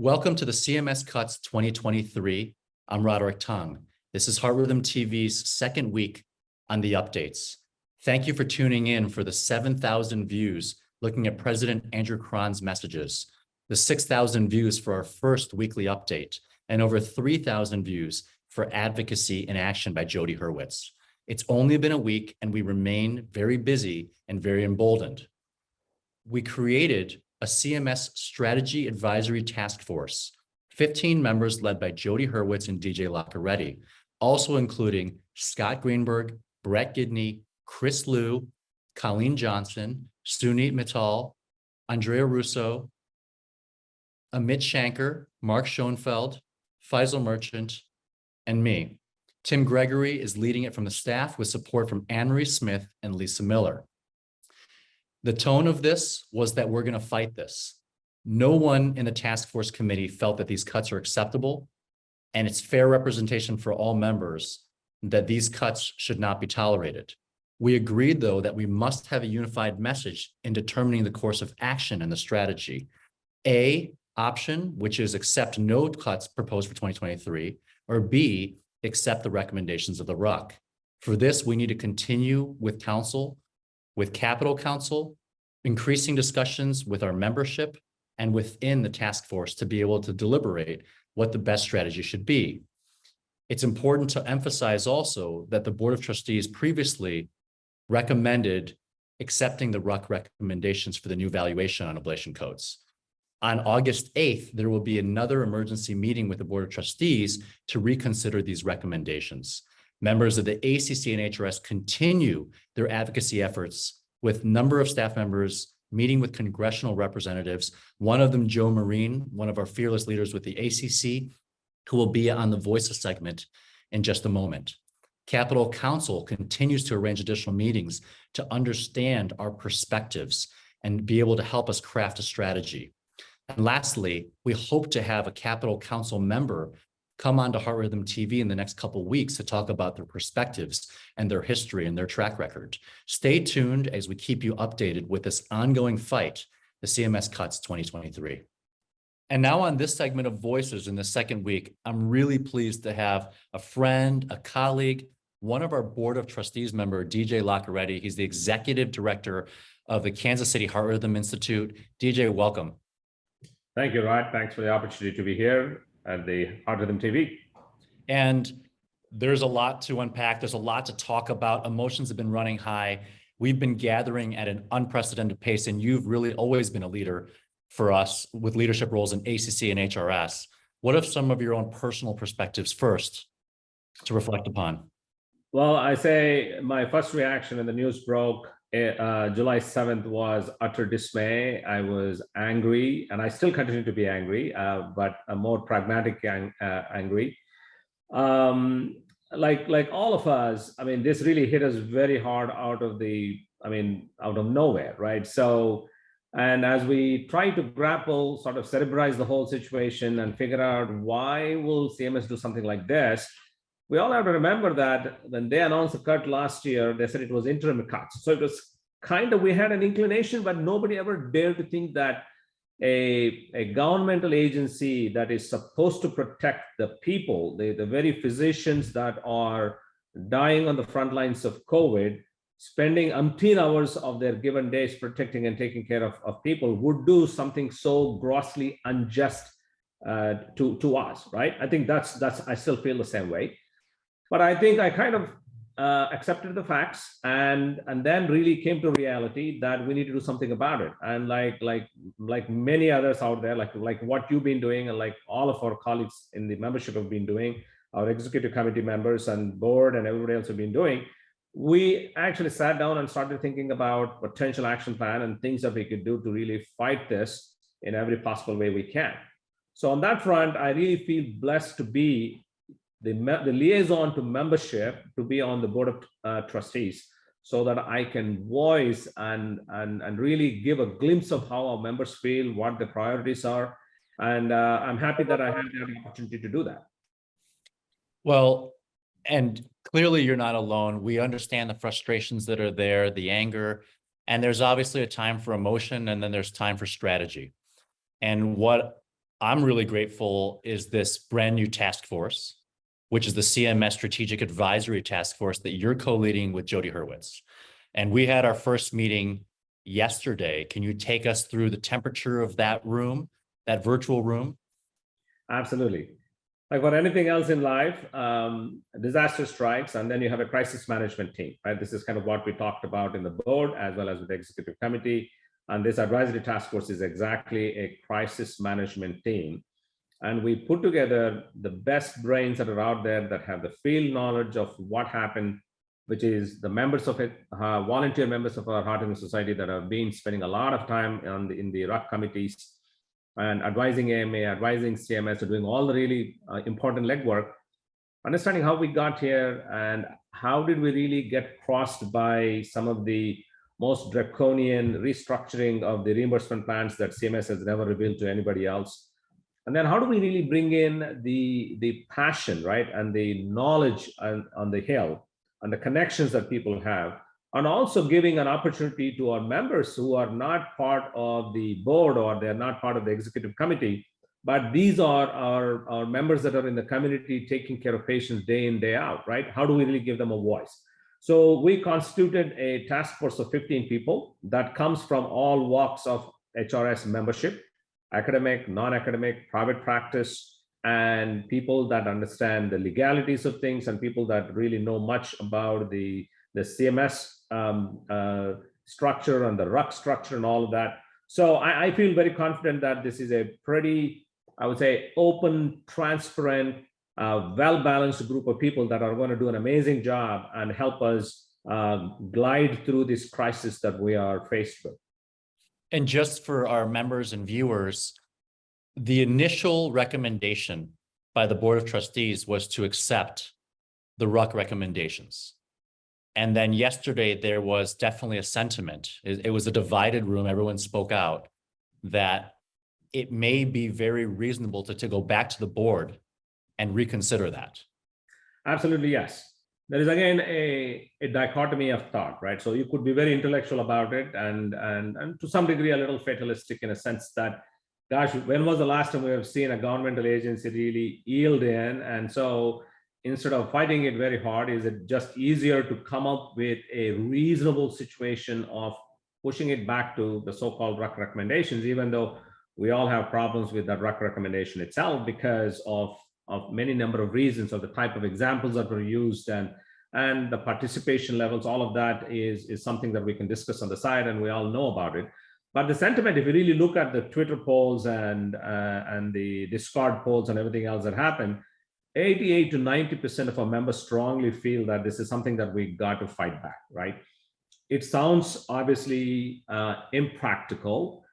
Welcome to the CMS Cuts 2023. I'm Roderick Tong. This is Heart Rhythm TV's second week on the updates. Thank you for tuning in for the 7,000 views looking at President Andrew Cron's messages, the 6,000 views for our first weekly update, and over 3,000 views for Advocacy in Action by Jody Hurwitz. It's only been a week and we remain very busy and very emboldened. We created a CMS Strategy Advisory Task Force, 15 members led by Jody Hurwitz and DJ Lockeretti, also including Scott Greenberg, Brett Gidney, Chris Liu, Colleen Johnson, Sunit Mittal, Andrea Russo, Amit Shankar, Mark Schoenfeld, Faisal Merchant, and me. Tim Gregory is leading it from the staff with support from Anne-Marie Smith and Lisa Miller. The tone of this was that we're going to fight this. No one in the task force committee felt that these cuts are acceptable, and it's fair representation for all members that these cuts should not be tolerated. We agreed, though, that we must have a unified message in determining the course of action and the strategy. A option, which is accept no cuts proposed for 2023, or B, accept the recommendations of the RUC. For this, we need to continue with council, with Capitol Council, increasing discussions with our membership and within the task force to be able to deliberate what the best strategy should be. It's important to emphasize also that the Board of Trustees previously recommended accepting the RUC recommendations for the new valuation on ablation codes. On August 8th, there will be another emergency meeting with the Board of Trustees to reconsider these recommendations. Members of the ACC and HRS continue their advocacy efforts with a number of staff members meeting with congressional representatives, one of them, Joe Marine, one of our fearless leaders with the ACC, who will be on the Voices segment in just a moment. Capitol Council continues to arrange additional meetings to understand our perspectives and be able to help us craft a strategy. And lastly, we hope to have a Capitol Council member come on to Heart Rhythm TV in the next couple of weeks to talk about their perspectives and their history and their track record. Stay tuned as we keep you updated with this ongoing fight, the CMS Cuts 2023. And now on this segment of Voices in the second week, I'm really pleased to have a friend, a colleague, one of our Board of Trustees member, DJ Lockeretti. He's the Executive Director of the Kansas City Heart Rhythm Institute. DJ, welcome. Thank you, Rod. Thanks for the opportunity to be here at the Heart Rhythm TV. And there's a lot to unpack. There's a lot to talk about. Emotions have been running high. We've been gathering at an unprecedented pace, and you've really always been a leader for us with leadership roles in ACC and HRS. What are some of your own personal perspectives first to reflect upon? Well, I say my first reaction when the news broke July 7th was utter dismay. I was angry, and I still continue to be angry, but a more pragmatic angry. Like all of us, I mean, this really hit us very hard out of nowhere, right? So, and as we try to grapple, sort of cerebralize the whole situation and figure out why will CMS do something like this, we all have to remember that when they announced the cut last year, they said it was interim cuts. So it was kind of, we had an inclination, but nobody ever dared to think that a governmental agency that is supposed to protect the people, the very physicians that are dying on the front lines of COVID, spending umpteen hours of their given days protecting and taking care of people, would do something so grossly unjust to us, right? I think that's I still feel the same way. But I think I kind of accepted the facts and then really came to reality that we need to do something about it. And like many others out there, like what you've been doing, and like all of our colleagues in the membership have been doing, our executive committee members and board and everybody else have been doing, we actually sat down and started thinking about potential action plan and things that we could do to really fight this in every possible way we can. So on that front, I really feel blessed to be the liaison to membership, to be on the Board of Trustees, so that I can voice and really give a glimpse of how our members feel, what the priorities are. And I'm happy that I had the opportunity to do that. Well, and clearly you're not alone. We understand the frustrations that are there, the anger, and there's obviously a time for emotion, and then there's time for strategy. And what I'm really grateful is this brand new task force, which is the CMS Strategic Advisory Task Force that you're co-leading with Jody Hurwitz. And we had our first meeting yesterday. Can you take us through the temperature of that room, that virtual room? Absolutely. Like for anything else in life, disaster strikes, and then you have a crisis management team, right? This is kind of what we talked about in the board as well as with the executive committee. And this advisory task force is exactly a crisis management team. And we put together the best brains that are out there that have the field knowledge of what happened, which is the members of it, volunteer members of our Heart and Society that have been spending a lot of time in the RUC committees and advising AMA, advising CMS, doing all the really important legwork, understanding how we got here and how did we really get crossed by some of the most draconian restructuring of the reimbursement plans that CMS has never revealed to anybody else. And then how do we really bring in the passion, right, and the knowledge on the Hill and the connections that people have, and also giving an opportunity to our members who are not part of the board or they're not part of the executive committee, but these are our members that are in the community taking care of patients day in, day out, right? How do we really give them a voice? So we constituted a task force of 15 people that comes from all walks of HRS membership, academic, non-academic, private practice, and people that understand the legalities of things and people that really know much about the CMS structure and the RUC structure and all of that. So I feel very confident that this is a pretty, I would say, open, transparent, well-balanced group of people that are going to do an amazing job and help us glide through this crisis that we are faced with. And just for our members and viewers, the initial recommendation by the Board of Trustees was to accept the RUC recommendations. And then yesterday, there was definitely a sentiment. It was a divided room. Everyone spoke out that it may be very reasonable to go back to the board and reconsider that. Absolutely, yes. There is again a dichotomy of thought, right? So you could be very intellectual about it and to some degree a little fatalistic in a sense that, gosh, when was the last time we have seen a governmental agency really yield in? And so instead of fighting it very hard, is it just easier to come up with a reasonable situation of pushing it back to the so-called RUC recommendations, even though we all have problems with that RUC recommendation itself because of many number of reasons, of the type of examples that were used and the participation levels. All of that is something that we can discuss on the side, and we all know about it. But the sentiment, if you really look at the Twitter polls and the Discord polls and everything else that happened, 88 to 90% of our members strongly feel that this is something that we got to fight back, right? It sounds obviously impractical,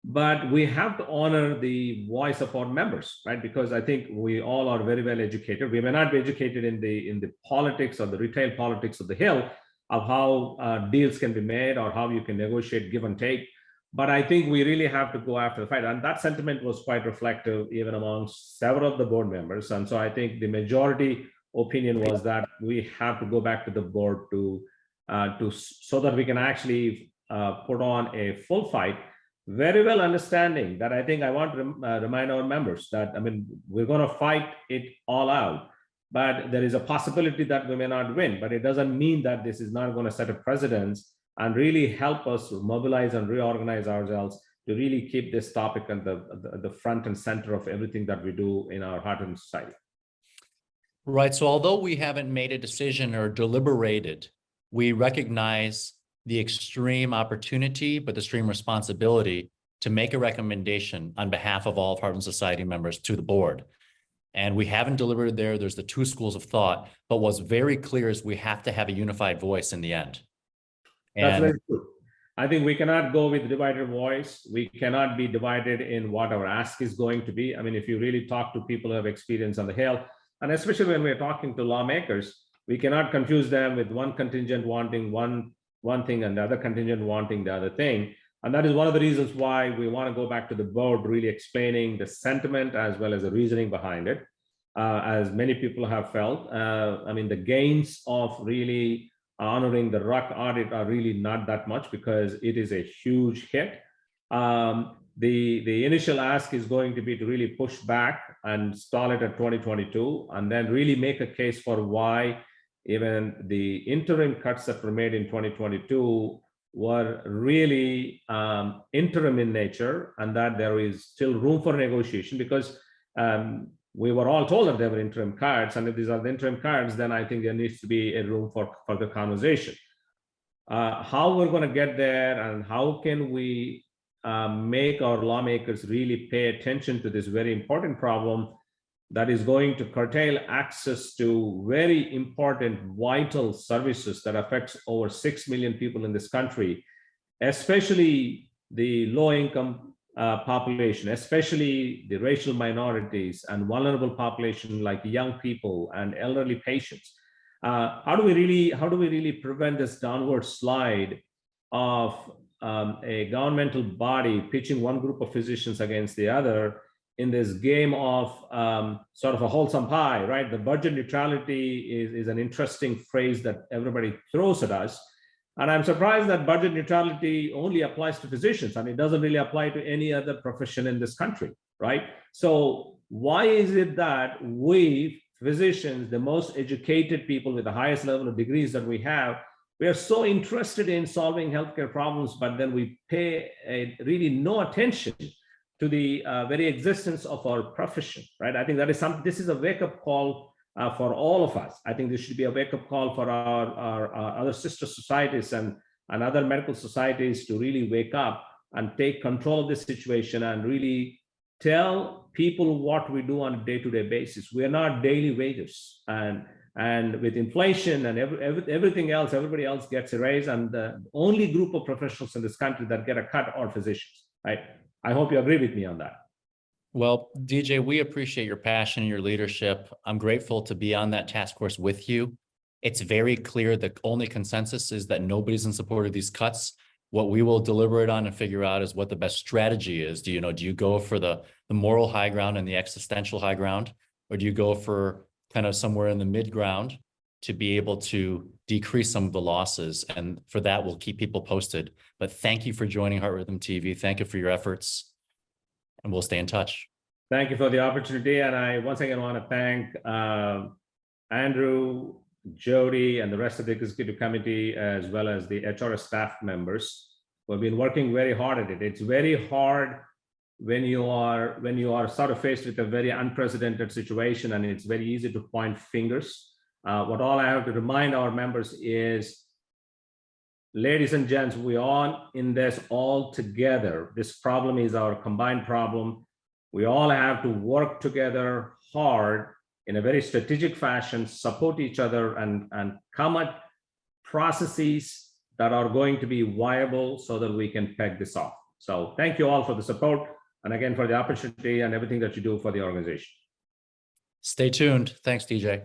but we have to honor the voice of our members, right? Because I think we all are very well educated. We may not be educated in the politics or the retail politics of the Hill of how deals can be made or how you can negotiate give and take. But I think we really have to go after the fight. And that sentiment was quite reflective even amongst several of the board members. And so I think the majority opinion was that we have to go back to the board so that we can actually put on a full fight, very well understanding that I think I want to remind our members that, I mean, we're going to fight it all out, but there is a possibility that we may not win, but it doesn't mean that this is not going to set a precedence and really help us mobilize and reorganize ourselves to really keep this topic at the front and center of everything that we do in our Heart and Society. Right. So although we haven't made a decision or deliberated, we recognize the extreme opportunity, but the extreme responsibility to make a recommendation on behalf of all of Heart and Society members to the board. And we haven't deliberated there. There's the two schools of thought, but what's very clear is we have to have a unified voice in the end. That's very true. I think we cannot go with divided voice. We cannot be divided in what our ask is going to be. I mean, if you really talk to people who have experience on the Hill, and especially when we're talking to lawmakers, we cannot confuse them with one contingent wanting one thing and the other contingent wanting the other thing. And that is one of the reasons why we want to go back to the board, really explaining the sentiment as well as the reasoning behind it. As many people have felt, I mean, the gains of really honoring the RUC audit are really not that much because it is a huge hit. the initial ask is going to be to really push back and stall it at 2022, and then really make a case for why even the interim cuts that were made in 2022 were really interim in nature, and that there is still room for negotiation, because we were all told that there were interim cuts, and if these are the interim cuts, then I think there needs to be a room for further conversation. How we're going to get there, and how can we make our lawmakers really pay attention to this very important problem that is going to curtail access to very important, vital services that affects over 6 million people in this country, especially the low-income population, especially the racial minorities and vulnerable population like young people and elderly patients. How do we really prevent this downward slide of a governmental body pitching one group of physicians against the other in this game of sort of a wholesome pie, right? The budget neutrality is an interesting phrase that everybody throws at us. And I'm surprised that budget neutrality only applies to physicians, and it doesn't really apply to any other profession in this country, right? So why is it that we physicians, the most educated people with the highest level of degrees that we have, we are so interested in solving healthcare problems, but then we pay really no attention to the very existence of our profession, right? I think that is this is a wake-up call for all of us. I think this should be a wake-up call for our other sister societies and other medical societies to really wake up and take control of this situation and really tell people what we do on a day-to-day basis. We are not daily wages, and with inflation and everything else, everybody else gets a raise, and the only group of professionals in this country that get a cut are physicians, right? I hope you agree with me on that. Well, DJ, we appreciate your passion and your leadership. I'm grateful to be on that task force with you. It's very clear the only consensus is that nobody's in support of these cuts. What we will deliberate on and figure out is what the best strategy is. Do you go for the moral high ground and the existential high ground, or do you go for kind of somewhere in the mid ground to be able to decrease some of the losses? And for that, we'll keep people posted. But thank you for joining Heart Rhythm TV. Thank you for your efforts, and we'll stay in touch. Thank you for the opportunity. And I once again want to thank Andrew, Jody, and the rest of the executive committee, as well as the HRS staff members who have been working very hard at it. It's very hard when you are sort of faced with a very unprecedented situation, and it's very easy to point fingers. What all I have to remind our members is, ladies and gents, we are in this all together. This problem is our combined problem. We all have to work together hard in a very strategic fashion, support each other, and come at processes that are going to be viable so that we can peg this off. So thank you all for the support, and again for the opportunity and everything that you do for the organization. Stay tuned. Thanks, DJ.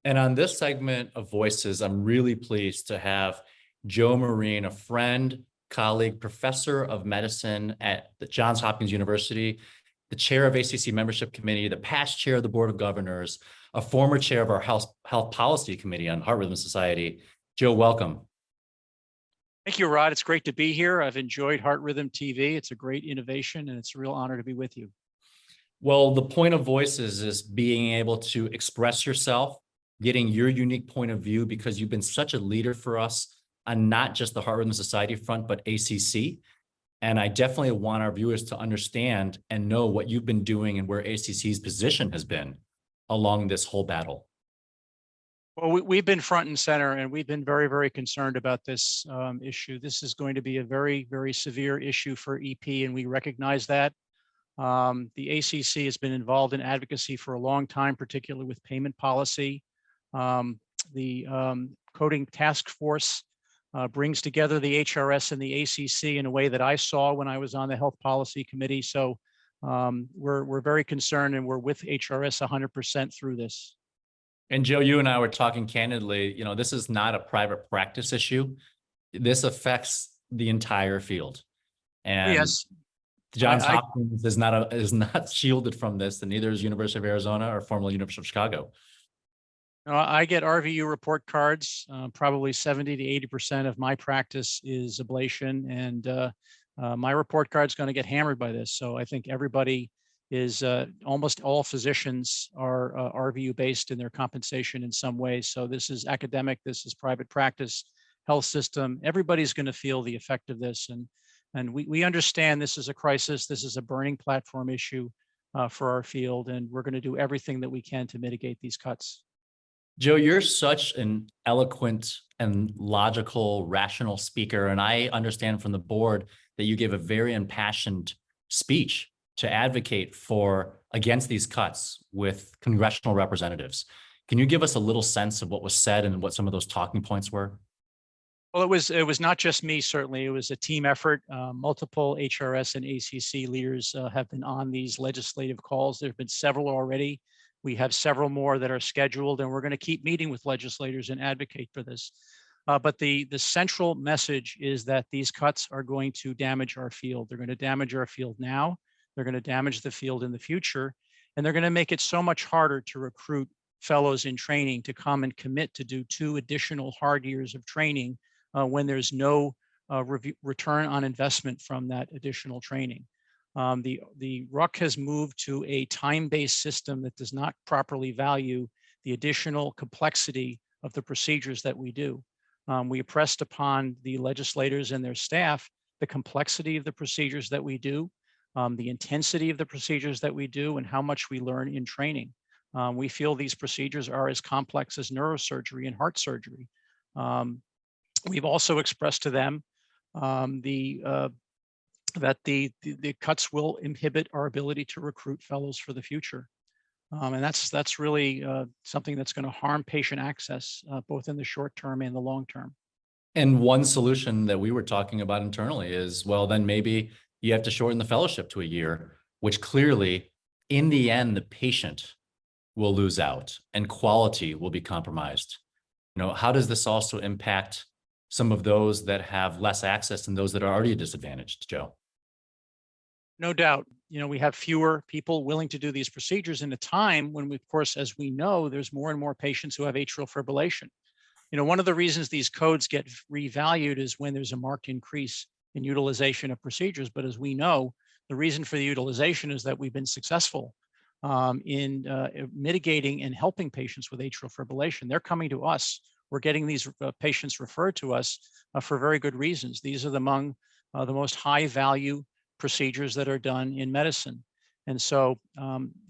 And on this segment of Voices, I'm really pleased to have Joe Marine, a friend, colleague, professor of medicine at the Johns Hopkins University, the chair of ACC Membership Committee, the past chair of the Board of Governors, a former chair of our Health Policy Committee on Heart Rhythm Society. Joe, welcome. Thank you, Rod. It's great to be here. I've enjoyed Heart Rhythm TV. It's a great innovation, and it's a real honor to be with you. Well, the point of Voices is being able to express yourself, getting your unique point of view, because you've been such a leader for us on not just the Heart Rhythm Society front, but ACC. And I definitely want our viewers to understand and know what you've been doing and where ACC's position has been along this whole battle. Well, we've been front and center, and we've been very, very concerned about this issue. This is going to be a very, very severe issue for EP, and we recognize that. The ACC has been involved in advocacy for a long time, particularly with payment policy. The coding task force brings together the HRS and the ACC in a way that I saw when I was on the Health Policy Committee. So we're very concerned, and we're with HRS 100% through this. And Joe, you and I were talking candidly, this is not a private practice issue. This affects the entire field. And yes, Johns Hopkins is not shielded from this, and neither is University of Arizona or formerly University of Chicago. I get RVU report cards. Probably 70 to 80% of my practice is ablation, and My report card is going to get hammered by this. So I think everybody is, almost all physicians are RVU based in their compensation in some way. So this is academic, this is private practice, health system. Everybody's going to feel the effect of this. And we understand this is a crisis. This is a burning platform issue for our field. And we're going to do everything that we can to mitigate these cuts. Joe, you're such an eloquent and logical, rational speaker. And I understand from the board that you gave a very impassioned speech to advocate for against these cuts with congressional representatives. Can you give us a little sense of what was said and what some of those talking points were? Well, it was not just me, certainly. It was a team effort. Multiple HRS and ACC leaders have been on these legislative calls. There have been several already. We have several more that are scheduled, and we're going to keep meeting with legislators and advocate for this. But the central message is that these cuts are going to damage our field. They're going to damage our field now. They're going to damage the field in the future. And they're going to make it so much harder to recruit fellows in training to come and commit to do 2 additional hard years of training when there's no return on investment from that additional training. The RUC has moved to a time-based system that does not properly value the additional complexity of the procedures that we do. We pressed upon the legislators and their staff the complexity of the procedures that we do, the intensity of the procedures that we do, and how much we learn in training. We feel these procedures are as complex as neurosurgery and heart surgery. We've also expressed to them that the cuts will inhibit our ability to recruit fellows for the future. And that's really something that's going to harm patient access, both in the short term and the long term. And one solution that we were talking about internally is, well, then maybe you have to shorten the fellowship to a year, which clearly, in the end, the patient will lose out and quality will be compromised. You know, how does this also impact some of those that have less access and those that are already disadvantaged, Joe? No doubt. You know, we have fewer people willing to do these procedures in a time when we, of course, as we know, there's more and more patients who have atrial fibrillation. You know, one of the reasons these codes get revalued is when there's a marked increase in utilization of procedures. But as we know, the reason for the utilization is that we've been successful in mitigating and helping patients with atrial fibrillation. They're coming to us. We're getting these patients referred to us for very good reasons. These are among the most high value procedures that are done in medicine. And so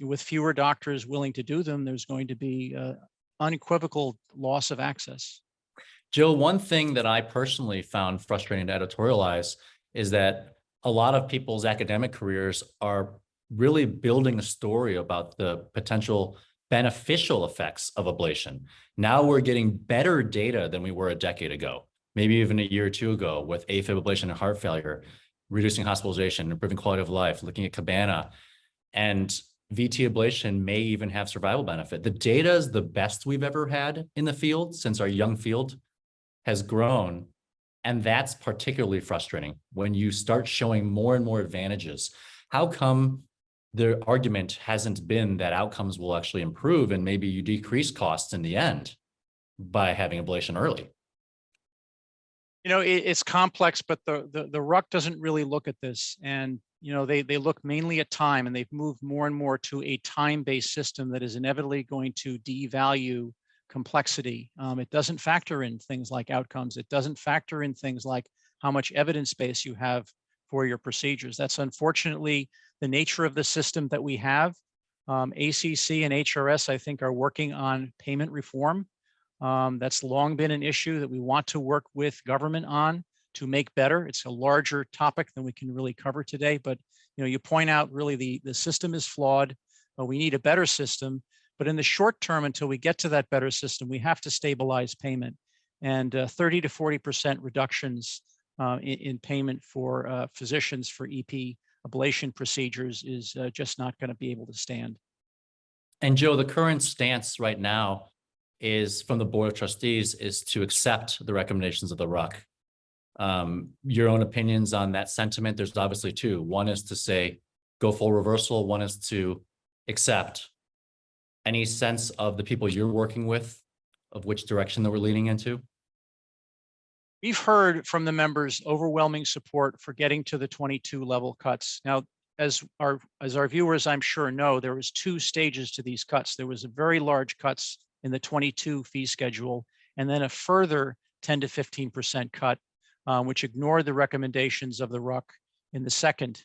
with fewer doctors willing to do them, there's going to be unequivocal loss of access. Jill, one thing that I personally found frustrating to editorialize is that a lot of people's academic careers are really building a story about the potential beneficial effects of ablation. Now we're getting better data than we were a decade ago, maybe even a year or 2 ago, with AFib ablation and heart failure, reducing hospitalization, improving quality of life, looking at Cabana, and VT ablation may even have survival benefit. The data is the best we've ever had in the field since our young field has grown. And that's particularly frustrating when you start showing more and more advantages. How come the argument hasn't been that outcomes will actually improve and maybe you decrease costs in the end by having ablation early? You know, it's complex, but the RUC doesn't really look at this. And, you know, they look mainly at time, and they've moved more and more to a time-based system that is inevitably going to devalue complexity. It doesn't factor in things like outcomes. It doesn't factor in things like how much evidence base you have for your procedures. That's unfortunately the nature of the system that we have. ACC and HRS, I think, are working on payment reform. That's long been an issue that we want to work with government on to make better. It's a larger topic than we can really cover today, but you know, you point out really the system is flawed. We need a better system, but in the short term, until we get to that better system, we have to stabilize payment, and 30 to 40% reductions in payment for physicians for EP ablation procedures is just not going to be able to stand. And Joe, the current stance right now is from the Board of Trustees is to accept the recommendations of the RUC. Your own opinions on that sentiment? There's obviously 2. One is to say, go full reversal. One is to accept. Any sense of the people you're working with, of which direction that we're leaning into? We've heard from the members overwhelming support for getting to the 22 level cuts. Now, as our viewers, I'm sure know, there was 2 stages to these cuts. There was a very large cuts in the 22 fee schedule, and then a further 10 to 15% cut, which ignored the recommendations of the RUC in the second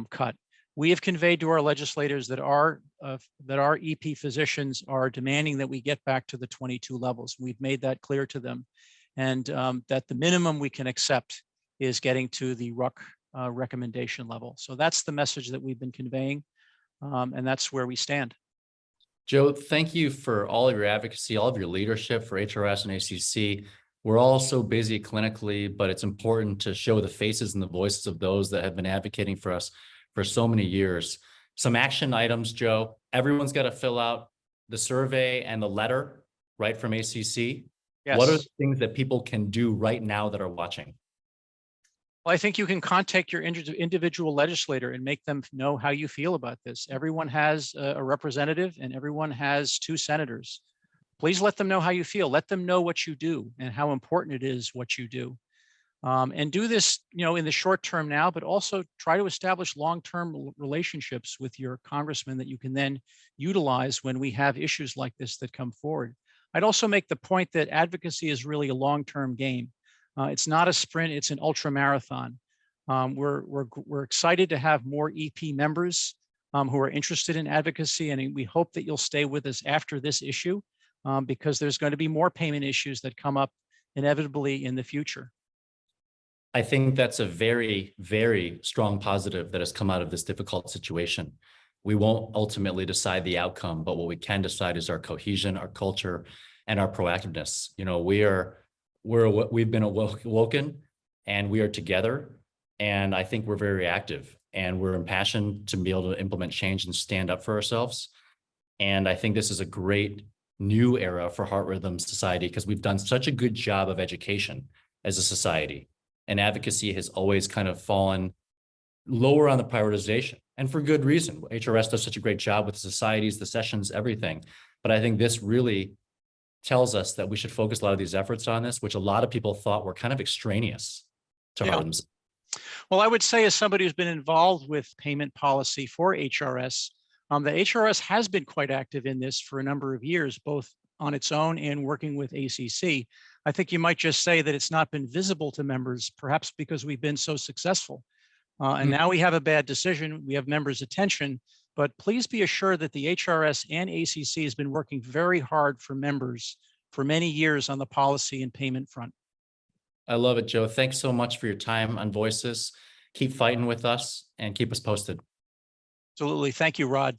cut. We have conveyed to our legislators that our EP physicians are demanding that we get back to the 22 levels. We've made that clear to them, and that the minimum we can accept is getting to the RUC recommendation level. So that's the message that we've been conveying, and that's where we stand. Joe, thank you for all of your advocacy, all of your leadership for HRS and ACC. We're all so busy clinically, but it's important to show the faces and the voices of those that have been advocating for us for so many years. Some action items, Joe. Everyone's got to fill out the survey and the letter, right, from ACC. Yes. What are the things that people can do right now that are watching? Well, I think you can contact your individual legislator and make them know how you feel about this. Everyone has a representative and everyone has 2 senators. Please let them know how you feel. Let them know what you do and how important it is what you do. And do this, in the short term now, but also try to establish long-term relationships with your congressman that you can then utilize when we have issues like this that come forward. I'd also make the point that advocacy is really a long-term game. It's not a sprint, it's an ultra marathon. We're excited to have more EP members who are interested in advocacy, and we hope that you'll stay with us after this issue because there's going to be more payment issues that come up inevitably in the future. I think that's a very, very strong positive that has come out of this difficult situation. We won't ultimately decide the outcome, but what we can decide is our cohesion, our culture, and our proactiveness. We've been awoken and we are together. And I think we're very active and we're impassioned to be able to implement change and stand up for ourselves. And I think this is a great new era for Heart Rhythm Society because we've done such a good job of education as a society. And advocacy has always kind of fallen lower on the prioritization, and for good reason. HRS does such a great job with the societies, the sessions, everything. But I think this really tells us that we should focus a lot of these efforts on this, which a lot of people thought were kind of extraneous to Heart Rhythm. Well, I would say as somebody who's been involved with payment policy for HRS, the HRS has been quite active in this for a number of years, both on its own and working with ACC. I think you might just say that it's not been visible to members, perhaps because we've been so successful. And now we have a bad decision, we have members' attention, but please be assured that the HRS and ACC has been working very hard for members for many years on the policy and payment front. I love it, Joe. Thanks so much for your time on Voices. Keep fighting with us and keep us posted. Absolutely. Thank you, Rod.